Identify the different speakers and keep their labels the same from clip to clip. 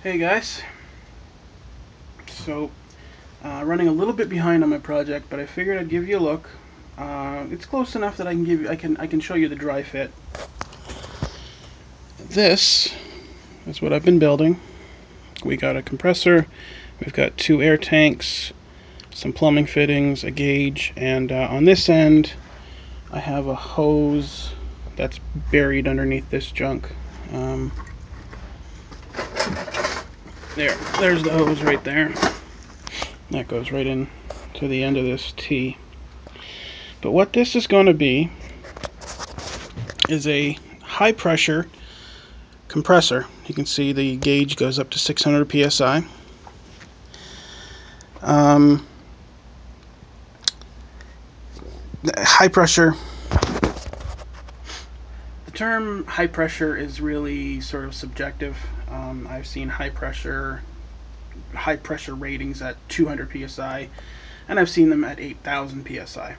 Speaker 1: Hey guys, so running a little bit behind on my project, but I figured I'd give you a look. It's close enough that I can show you the dry fit. This is what I've been building. We got a compressor, we've got two air tanks, some plumbing fittings, a gauge, and on this end I have a hose that's buried underneath this junk. There's the hose right there. That goes right in to the end of this T. But what this is going to be is a high pressure compressor. You can see the gauge goes up to 600 psi. High pressure. The term high pressure is really sort of subjective. I've seen high pressure ratings at 200 psi, and I've seen them at 8,000 psi.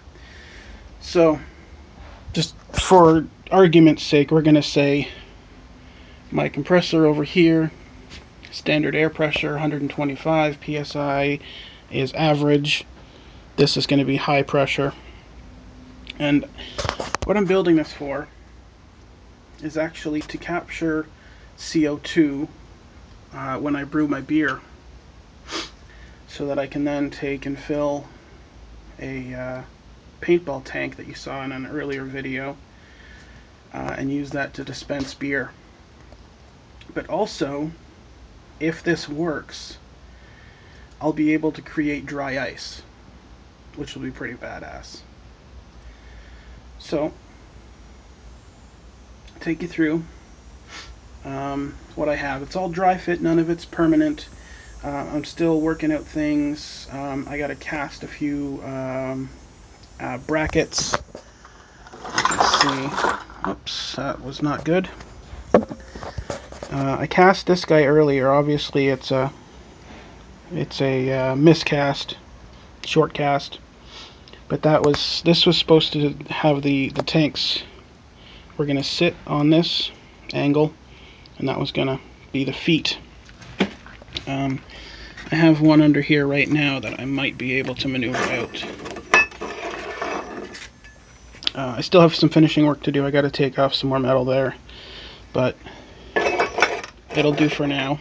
Speaker 1: So, just for argument's sake, we're going to say my compressor over here, standard air pressure 125 psi is average. This is going to be high pressure. And what I'm building this for is actually to capture CO2 when I brew my beer, so that I can then take and fill a paintball tank that you saw in an earlier video and use that to dispense beer. But also, if this works, I'll be able to create dry ice, which will be pretty badass. So, I'll take you through what I have. It's all dry fit, none of it's permanent. I'm still working out things. I got to cast a few brackets. Let's see. Oops, that was not good. I cast this guy earlier. Obviously, it's a miscast, short cast. But this was supposed to have the tanks were going to sit on this angle, and that was going to be the feet. I have one under here right now that I might be able to maneuver out. I still have some finishing work to do. I got to take off some more metal there, but it'll do for now.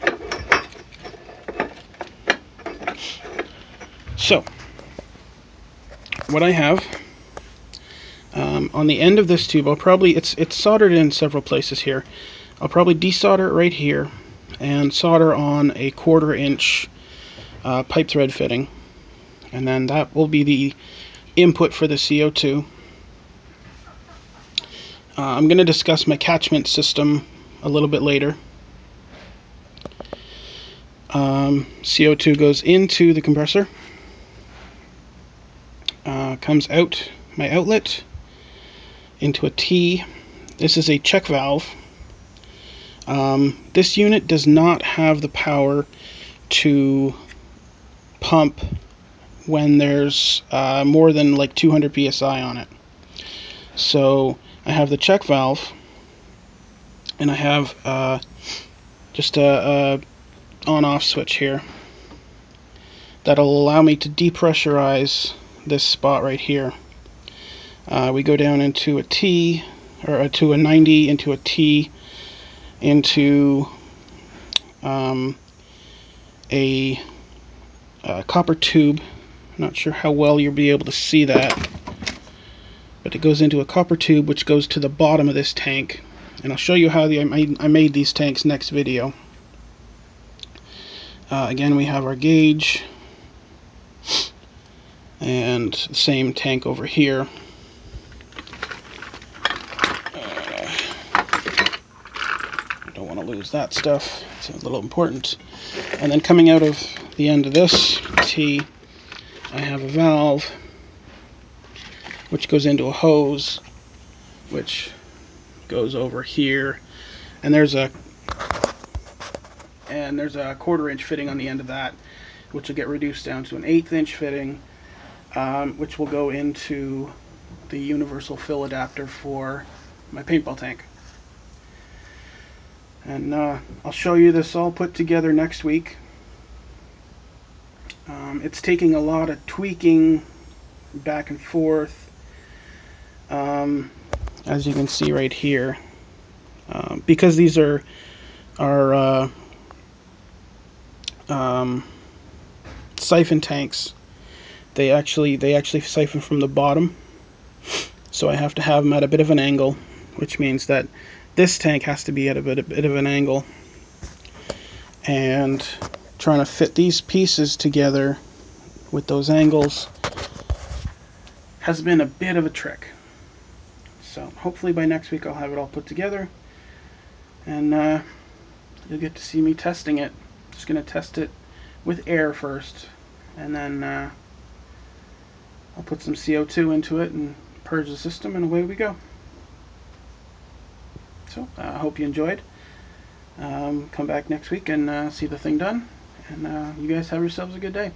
Speaker 1: So, what I have on the end of this tube, it's soldered in several places here. I'll probably desolder it right here and solder on a 1/4 inch pipe thread fitting, and then that will be the input for the CO2. I'm going to discuss my catchment system a little bit later. CO2 goes into the compressor, comes out my outlet into a T. This is a check valve. This unit does not have the power to pump when there's more than like 200 psi on it. So I have the check valve, and I have just a on-off switch here that'll allow me to depressurize this spot right here. We go down into a T, or to a 90, into a T, into a copper tube. I'm not sure how well you'll be able to see that, but it goes into a copper tube which goes to the bottom of this tank, and I'll show you how I made these tanks next video. Again, we have our gauge and the same tank over here. I don't want to lose that stuff, it's a little important. And then coming out of the end of this T, I have a valve which goes into a hose which goes over here, and there's a 1/4 inch fitting on the end of that, which will get reduced down to an 1/8 inch fitting, which will go into the universal fill adapter for my paintball tank. And I'll show you this all put together next week. It's taking a lot of tweaking back and forth, as you can see right here, because these are um, siphon tanks. They actually siphon from the bottom, so I have to have them at a bit of an angle, which means that this tank has to be at a bit of an angle. And trying to fit these pieces together with those angles has been a bit of a trick. So hopefully by next week I'll have it all put together, and you'll get to see me testing it. Just going to test it with air first, and then I'll put some CO2 into it and purge the system, and away we go. So I hope you enjoyed. Come back next week and see the thing done, and you guys have yourselves a good day.